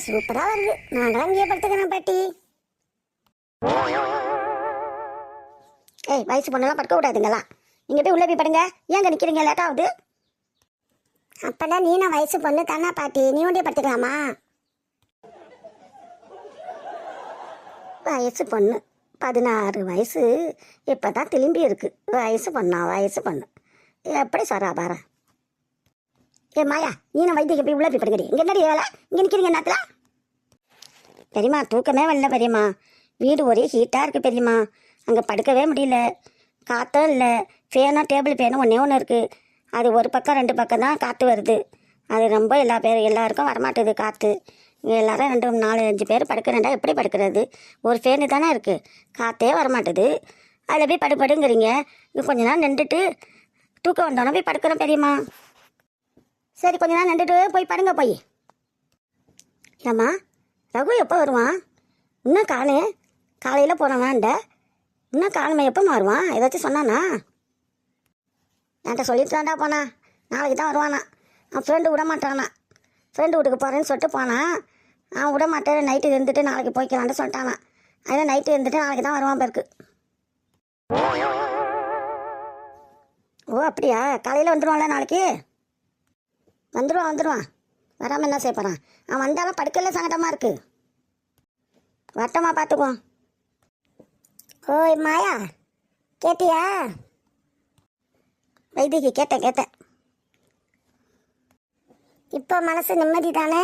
சூப்பரா வருது. நாங்களாம் இங்கே படுத்துக்கிறேன் பாட்டி. ஏய், வயசு பொண்ணெல்லாம் படுக்க கூடாதுங்களா? நீங்க போய் உள்ள போய் படுங்க. ஏங்க நிக்கிறீங்க? லேட் ஆகுது. அப்பதான் நீ நான் வயசு பொண்ணு தானே பாட்டி, நீ ஒன்றே படுத்துக்கலாமா? வயசு பொண்ணு 16 வயசு இப்பதான் திரும்பி இருக்கு. வயசு பொண்ணா? வயசு பொண்ணு எப்படி சொல்றா பாரு. ஏ மாயா, நீ நான் வைத்திய போய் உள்ள போய் படுங்கடி. இங்க என்னடி வேலை? இங்க நிக்கிறீங்க நேரத்துல? பெரியம்மா தூக்கமே வரல பெரியம்மா. வீடு ஒரே ஹீட்டாக இருக்குது பெரியம்மா. அங்கே படுக்கவே முடியல. காற்றும் இல்லை. ஃபேனும் டேபிள் ஃபேனும் ஒன்று இருக்குது. அது ஒரு பக்கம் 2 பக்கம் தான் காற்று வருது. அது ரொம்ப எல்லாருக்கும் வரமாட்டுது காற்று. எல்லோரும் 2 4 5 பேர் படுக்கிறேன்டா எப்படி படுக்கிறது? ஒரு ஃபேனு தானே இருக்குது, காற்றே வரமாட்டுது. அதில் போய் படுங்கிறீங்க. இது கொஞ்ச நேரம் நின்றுட்டு தூக்கம் வந்தோன்னே போய் படுக்கிறோம் பெரியம்மா. சரி, கொஞ்ச நேரம் நின்றுட்டு போய் படுங்க போய். ஏம்மா, ரகு எப்போ வருவான்? இன்னும் காலையில் போனவான்ட. இன்னும் காலமை எப்போ வருவான்? ஏதாச்சும் சொன்னானா? என்கிட்ட சொல்லிட்டு தான்டா போனா. நாளைக்கு தான் வருவானா. அவன் ஃப்ரெண்டு விட மாட்டானா. ஃப்ரெண்டு வீட்டுக்கு போகிறேன்னு சொல்லிட்டு போனான். அவன் விட மாட்டேன், நைட்டு இருந்துட்டு நாளைக்கு போய்க்கலான்னு சொல்லிட்டானா. அதில் நைட்டு இருந்துட்டு நாளைக்கு தான் வருவான் பேருக்கு. ஓ அப்படியா? காலையில் வந்துடுவான்ல நாளைக்கு? வந்துடுவான். வராமல் என்ன செய்ய போகிறான்? அவன் வந்தாலும் படுக்கல, சங்கடமாக இருக்குது. வட்டமாக பார்த்துக்குவோம். ஓய் மாயா, கேட்டியா? வைத்தியக்கு கேட்டேன். இப்போ மனசு நிம்மதி தானே?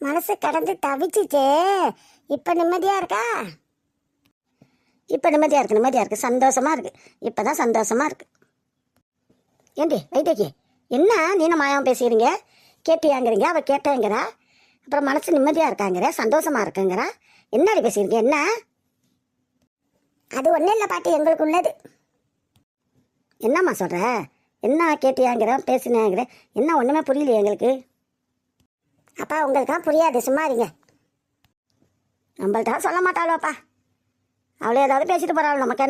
மனசு கடந்து தவிச்சிச்சே, இப்போ நிம்மதியாக இருக்கா? இப்போ நிம்மதியாக இருக்குது, சந்தோஷமாக இருக்குது. இப்போ தான் சந்தோஷமாக இருக்குது. ஏண்டி வைத்தியக்கு, என்ன நீன மாயாவும் பேசுகிறீங்க? கேட்டியாங்கிறீங்க, அவள் கேட்டேங்கிறா. அப்புறம் மனசு நிம்மதியாக இருக்காங்கிற, சந்தோஷமாக இருக்குங்கிற. என்னடி பேசுகிறீங்க? என்ன? அது ஒன்றும் இல்லை பாட்டி, எங்களுக்கு உள்ளது. என்னம்மா சொல்கிற? என்ன கேட்டியாங்கிற, பேசினாங்கிற, என்ன ஒன்றுமே புரியலையே எங்களுக்கு. அப்பா உங்களுக்கெல்லாம் புரியாது, சும்மா இருங்க. நம்மள்ட்ட சொல்ல மாட்டாளோப்பா. அவளே ஏதாவது பேசிட்டு போகிறாள், நமக்கு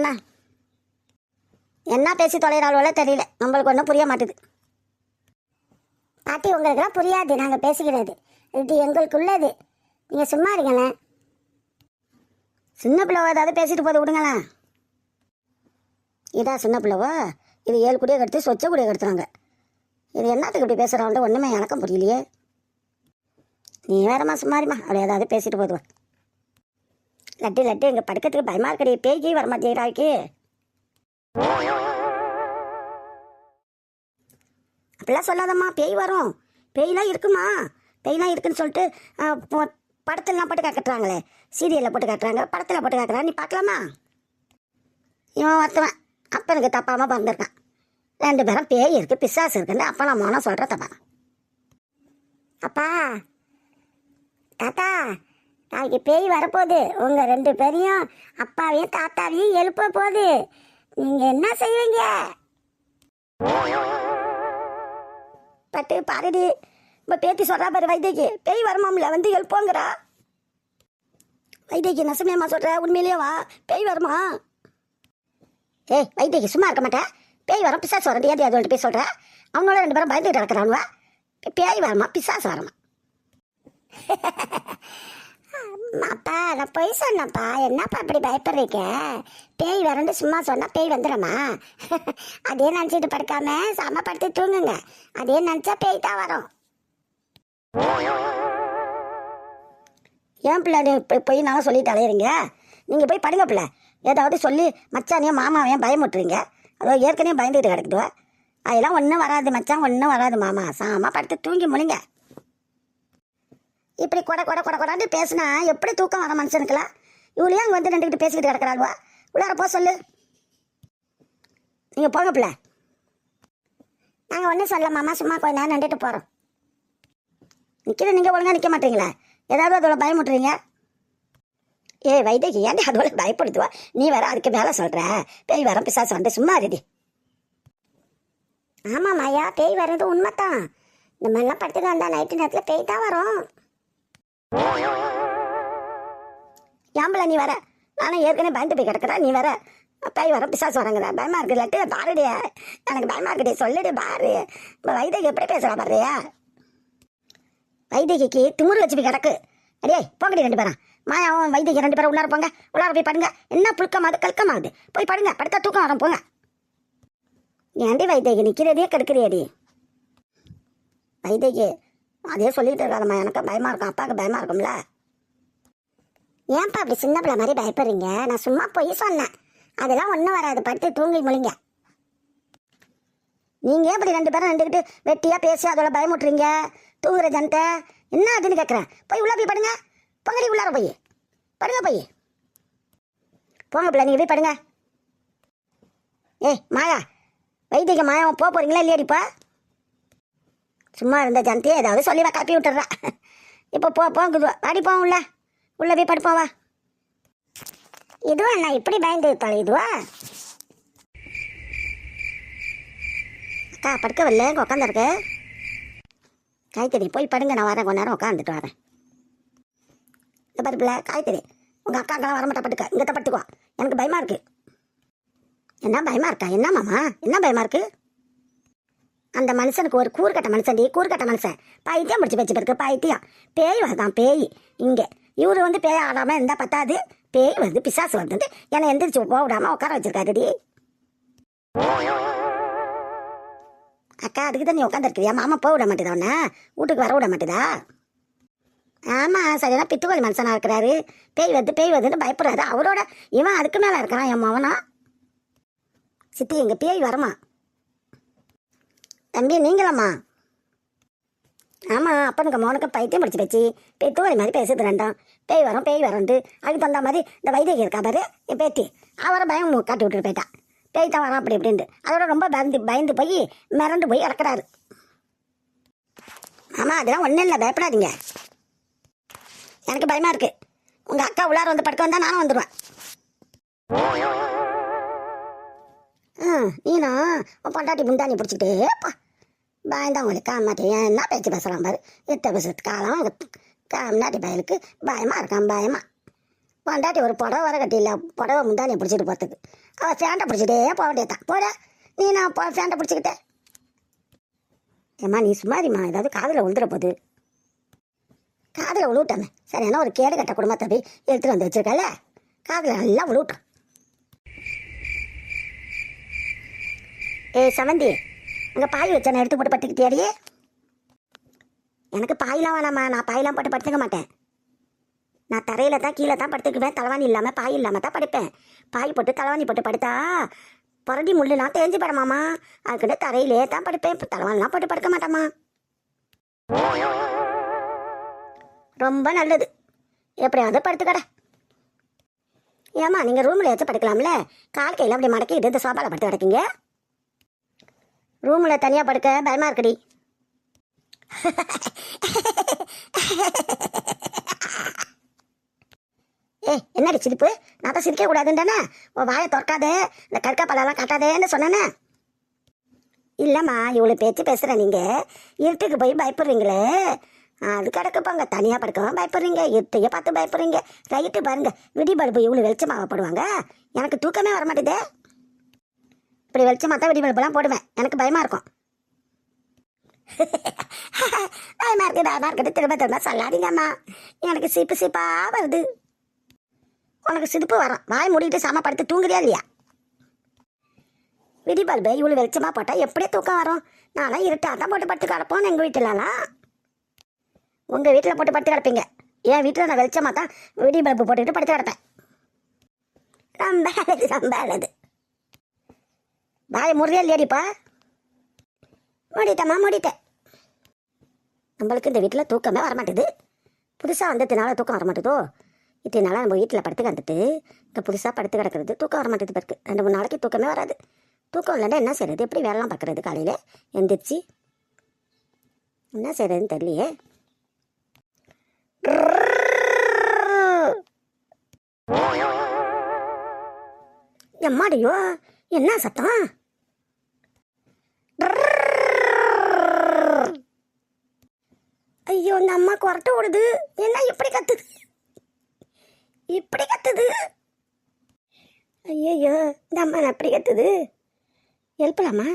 என்ன பேசி தொலைகிறாளோ தெரியல. நம்மளுக்கு ஒன்றும் புரிய மாட்டுது பாட்டி. உங்களுக்கெல்லாம் புரியாது நாங்கள் பேசிக்கிறது. இது எங்களுக்கு உள்ளது. நீங்கள் சும்மா இருங்களேன். சின்ன பிள்ளைவோ ஏதாவது பேசிட்டு போது விடுங்களேன். இதா சின்ன பிள்ளைவோ? இது 7 குடியை கெடுத்து சொச்ச குடியை கெடுத்துறாங்க. இது என்னத்துக்கு இப்படி பேசுகிறான்ட்டு ஒன்றுமே எனக்கும் புரியலையே. நீ வேறம்மா சும்மாரிம்மா, அவளை ஏதாவது பேசிட்டு போதுவா. லட்டு எங்கள் படுக்கிறதுக்கு பயமாக இருக்கடி. பேய்க்கு வரமாட்டேங்கிறாய்க்கு. அப்படிலாம் சொல்லாதம்மா. பேய் வரும். பேயெலாம் இருக்குமா? பேயெலாம் இருக்குன்னு சொல்லிட்டு படத்துலலாம் போட்டு காட்டுறாங்களே, சீரியலில் போட்டு காட்டுறாங்க, படத்தில் போட்டு காட்டுறாங்க. நீ பார்க்கலாமா? இவன் ஒருத்தவன் அப்பனுக்கு தப்பாமல் பிறந்திருக்கான். 2 பேரும் பேய் இருக்குது, பிசாசு இருக்குன்னு அப்பா நான் மோனா சொல்கிற தப்பா. அப்பா, தாத்தா, நாளைக்கு பேய் வரப்போகுது. உங்கள் 2 பேரையும், அப்பாவையும் தாத்தாவையும் எழுப்ப போகுது. நீங்கள் என்ன செய்வீங்க? பட்டு பாருடி, இப்போ பேத்தி சொல்கிறா பாரு வைத்தியக்கு. பேய் வரமாம்ல, வந்து எழுப்போங்கிறா. வைத்தியக்கு நெசமேம்மா சொல்கிற? உண்மையிலேயே வா, பேய் வருமா? ஏய் வைத்தியக்கு, சும்மா இருக்க மாட்டேன். பேய் வரும், பிசாசு வரது ஏது அது போய் சொல்கிற? அவனோட 2 பேரும் பயந்துட்டு கிடக்குறானுவா. பேய் வரமா, பிசாசு வரமா? அப்பா நான் போய் சொன்னப்பா. என்னப்பா அப்படி பயப்படுறீங்க? பேய் வரண்டு சும்மா சொன்னால் பேய் வந்துடுமா? அதே நினச்சிட்டு படுக்காம சமப்படுத்தி தூங்குங்க. அதே நினச்சா பேய் தான் வரும். ஏன் பிள்ளை இப்படி போய் நான் சொல்லிட்டு அலையிறீங்க? நீங்கள் போய் படுங்க பிள்ளை. ஏதாவது சொல்லி மச்சானையும் மாமாவையும் பயமுட்டுறீங்க. அதோ ஏற்கனவே பயந்துட்டு கிடக்குது. அதெல்லாம் ஒன்றும் வராது மச்சான், ஒன்றும் வராது மாமா. சாமா படுத்து தூங்கி முழிங்க. இப்படி கொடான்னு பேசுனா எப்படி தூக்கம் வர மனுஷனுக்குலாம்? இவளையும் அங்கே வந்து நின்றுக்கிட்டு பேசிக்கிட்டு கிடக்கிறாள்வா. உள்ளார போ சொல்லு. நீங்கள் போங்க பிள்ளை. நாங்கள் ஒன்றும் சொல்ல மாமா, சும்மா கொஞ்ச நேரம் நின்றுட்டு போகிறோம். நிற்கிற நீங்கள் ஒழுங்காக நிற்க மாட்டீங்களா? ஏதாவது அதோட பயமுட்டுறீங்க. ஏய் வைத்தியக்கு, ஏன்டி அதோட பயப்படுத்துவா? நீ வேற அதுக்கு மேலே சொல்கிற. பேய் வரம் பிசாசு வந்து சும்மா இருடி. ஆமாம் மாயா, பேய் வர்றது உண்மைத்தான். இந்த மாதிரிலாம் படுத்துட்டு வந்தால் நைட்டு நேரத்தில் பேய் தான் வரும். ஏம்பல நீ வர? நானும் ஏற்கனவே பயந்து போய் கிடக்குறேன். நீ வர பேய் வர பிசாசு வரங்குற? பயமாக இருக்குது இல்லாட்டு பாருடியா. எனக்கு பயமாக இருக்குடி, சொல்லுடி பாரு. இப்போ வைத்தியக்கு எப்படி பேசுகிறா பாருயா? வைத்தியக்கு திமுரு வச்சு போய் கிடக்கு. அடே போங்கடி 2 பேரும். மாயாவும் வைத்தியக்கு 2 பேரும் உள்ளார போங்க. உள்ளார போய் படுங்க. என்ன புழுக்கமாகுது கல்கமாகுது. போய் படுங்க. படுத்தா தூக்கம் வரும் போங்க. ஏன்டி வைத்தியக்கு நிற்கிறதே கெடுக்கிறியடி. வைத்தியக்கு அதே சொல்லிட்டு இருக்காதம்மா, எனக்கு பயமாக இருக்கும், அப்பாவுக்கு பயமாக இருக்கும்ல. ஏன்ப்பா அப்படி சின்ன பிள்ளை மாதிரி பயப்படுறீங்க? நான் சும்மா போய் சொன்னேன். அதெல்லாம் ஒன்றும் வராது, படுத்து தூங்கி முழிங்க. நீங்கள் ஏன் இப்படி 2 பேரும் நின்றுக்கிட்டு வெட்டியாக பேசி அதோட பயமுட்டுறீங்க? தூங்குற ஜனத்தை என்ன ஆச்சுன்னு கேட்குறேன். போய் உள்ளே போய் படுங்க. பொங்கடி உள்ளார போய் படுங்க. போய் போங்க பிள்ளை, நீங்கள் போய் படுங்க. ஏய் மாயா, வைத்தியக்கு மாயாவை போக போகிறீங்களா இல்லையாடிப்பா? சும்மா இருந்த ஜனத்தையே ஏதாவது சொல்லி கிளப்பி விட்டுறா. இப்போ போங்குது வாடி போவோம். உள்ளே போய் படுப்போம் வா. இதுவா நான் இப்படி பயந்து இருப்பாள் இதுவா? அக்கா படுக்க வரல, இங்கே உட்காந்துருக்கு. காய்கறி போய் படுங்க, நான் வரேன், கொஞ்ச நேரம் உட்காந்துட்டு வரேன். இந்த பருப்பில் காய்கறி உங்கள் அக்காக்கெல்லாம் வரமாட்டா, படுக்க இங்கே தான் படுத்துக்குவா. எனக்கு பயமாக இருக்குது. என்ன பயமாக இருக்கா? என்ன மாமா என்ன பயமாக இருக்குது? அந்த மனுஷனுக்கு ஒரு கூறுகட்ட மனுஷன் பைத்தியம் முடிச்சு வச்சு பிறகு பைத்தியம் பேய் வருதான் பேய். இங்கே இவர் வந்து பேய் ஆடாமல் இருந்தால் பத்தாது, பேய் வந்து பிசாசு வந்து என்னை எந்திரிச்சு போக விடாமல் உட்கார வச்சிருக்காருடி. அக்கா அதுக்கு தான் நீ உட்காந்துருக்கிறியா? மாமா போக விட மாட்டேதா? உன்ன வீட்டுக்கு வர விட மாட்டேதா? ஆமாம் சரியான பித்துக்கோழி மனுஷனாக இருக்கிறாரு. பேய் வருதுன்னு பயப்படுறாரு. அவரோட இவன் அதுக்கு மேலே இருக்கிறான் என் மவனா. சித்தி எங்கள் பேய் வரமா? தம்பி நீங்களாம்மா? ஆமாம், அப்பனுக்கு மோனுக்கு பைத்தியம் முடிச்சு வச்சு பித்துக்கோழி மாதிரி பேசுது ரெண்டும். பேய் வரும்ண்டு அதுக்கு தகுந்த மாதிரி இந்த வைத்தியக்கு இருக்கா பாரு என் பேத்தி, அவரை பயம் காட்டி விட்டுட்டு போயிட்டா. பேய் தான் வரான் அப்படி இப்படின்ட்டு அதோட ரொம்ப பயந்து போய் மிரண்டு போய் இறக்குறாரு. ஆமாம் அதெல்லாம் ஒன்றும் இல்லை, பயப்படாதீங்க. எனக்கு பயமாக இருக்குது. உங்கள் அக்கா உள்ளார வந்து படுக்க வந்தால் நானும் வந்துடுவேன். நீனும் உன் பொண்டாட்டி முந்தானி பிடிச்சிக்கிட்டேப்பா பயந்தான் உங்களுக்கு மாட்டேன். என்ன பேச்சு பேசுகிறான் பாரு. எத்த பேசுறது காலம் முன்னாடி பயலுக்கு பயமாக இருக்கான். பயமாக பொண்டாட்டி ஒரு புடவை வர கட்டியில் புடவை முந்தானியை பிடிச்சிட்டு போகிறதுக்கு அவள் ஃபேண்டை பிடிச்சிட்டே போக வேண்டியதான். போட நீ நான் ஃபேண்டை பிடிச்சிக்கிட்டேன். ஏம்மா நீ சும்மாரிம்மா, ஏதாவது காதில் விழுந்துட போகுது. காதில் விழுவிட்டாமே சரியான ஒரு கேடு கட்ட குடும்பத்தை போய் எடுத்துகிட்டு வந்து வச்சுருக்கல, காதில் நல்லா விழுவிட்டான். ஏய் சமந்தி, அங்கே பாய் வச்சா நான் எடுத்து போட்டு படுத்துக்கிட்டியாடியே? எனக்கு பாயெலாம் வேணாம்மா, நான் பாயெலாம் போட்டு படுத்துக்க மாட்டேன். நான் தரையில் தான் கீழே தான் படுத்துக்குவேன். தலைவாணி இல்லாமல் பாய் இல்லாமல் தான் படுப்பேன். பாய் போட்டு தலைவாணி போட்டு படுத்தா புரடி முள்ளுலாம் தேஞ்சு படமாம்மா. அதுக்கிட்ட தரையிலே தான் படுப்பேன். இப்போ தலைவாணிலாம் போட்டு படுக்க மாட்டேம்மா. ரொம்ப நல்லது, எப்படியாவது படுத்துக்கடை. ஏம்மா நீங்கள் ரூமில் ஏதாச்சும் படுக்கலாம்ல? கால் கையில் அப்படி மடக்கிட்டு இந்த சோபாவில் படுத்து கிடக்கீங்க. ரூமில் தனியாக படுக்க பயமாக இருக்குடி. என்னடி சிரிப்பு? நான் தான் சிரிக்க கூடாதுன்னு உன் வாயை திறக்காதே, இந்த கற்கா பழம்லாம் காட்டாதேன்னு சொன்னேனே. இல்லைம்மா இவ்வளோ பேச்சு பேசுகிறேன். நீங்கள் இருட்டுக்கு போய் பயப்படுறீங்களே, அது கிடக்குப்பாங்க. தனியாக படுக்கவும் பயப்படுறீங்க, இருட்டையே பார்த்து பயப்படுறீங்க. ரைட்டு பாருங்க, விடி பல்பு இவ்வளோ வெளிச்சமாகப்படுவாங்க. எனக்கு தூக்கமே வர மாட்டேதே. இப்படி வெளிச்சமாக தான் விடி பல்பெல்லாம் போடுவேன். எனக்கு பயமாக இருக்கும். பயமாக இருக்குது திரும்ப சொல்லாதீங்கம்மா. எனக்கு சிப்பாக வருது. உனக்கு சிரிப்பு வரும். வாய் மூடிட்டு சமப்படுத்தி தூங்குறியா இல்லையா? விடி பல்பு இவ்வளோ வெளிச்சமாக போட்டால் எப்படியே தூக்கம் வரும்? நான்லாம் இருட்டாக தான் போட்டு படுத்து கிடப்போம். எங்கள் வீட்டிலலாம் உங்கள் வீட்டில் போட்டு படுத்து கிடப்பீங்க. என் வீட்டில் நான் வெளிச்சமாக தான் விடி பல்பு போட்டுக்கிட்டு படுத்து கிடப்பேன். ரொம்ப அழகு. வாயை முறியா இல்லையாடிப்பா? மூடிட்டேன். நம்மளுக்கு இந்த வீட்டில் தூக்கமே வரமாட்டேது. புதுசாக வந்ததுனால தூக்கம் வரமாட்டேதோ? இத்தனை நாளாக நம்ம வீட்டில் படுத்து கிடந்துட்டு இப்போ புதுசாக படுத்து கிடக்கிறது தூக்கம் வரமாட்டேது. பிறகு 2-3 நாளைக்கு தூக்கமே வராது. தூக்கம் இல்லைன்னா என்ன செய்கிறது? எப்படி வேலைலாம் பார்க்குறது? காலையில் எந்திரிச்சு என்ன செய்கிறதுன்னு தெரியலையே. எம்மாடியோ என்ன சத்தம்? ஐயோ இந்த அம்மா குரட்டை ஓடுது. என்ன இப்படி கத்துது? ஐயோ இந்த அம்மா எப்படி கத்துது? எழுப்பலாமா?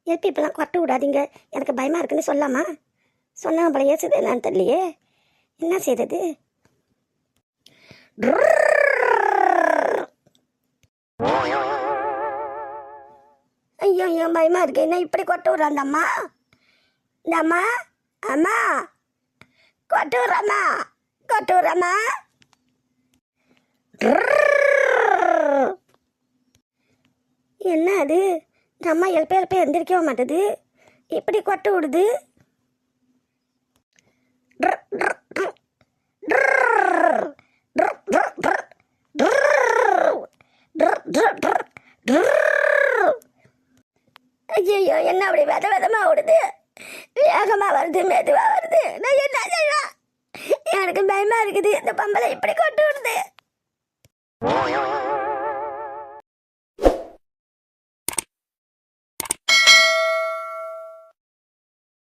எழுப்பி இப்பெல்லாம் குரட்டை விடாதீங்க, எனக்கு பயமாக இருக்குன்னு சொல்லாமா? சொன்னா பழைய ஏசுது என்னன்னு தெரியலையே, என்ன செய்தது? ஐயோ ஐயோ பயமா இருக்கு. என்ன இப்படி கொட்டு விட்றா அந்த அம்மா? இந்த அம்மா, அம்மா கொட்டு விட்றம்மா, கொட்டு விட்றம்மா. என்ன அது? இந்த அம்மா எழுப்ப எந்திரிக்கவே மாட்டேது, இப்படி கொட்டு விடுது. ஐயோ என்ன அப்படி விதமா ஓடுது, வேகமா வருது, மெதுவா வருது, நான் என்ன செய்வேன்? எனக்கு பயமா இருக்குது. இந்த பம்பளை இப்படி கொட்டு விடுது.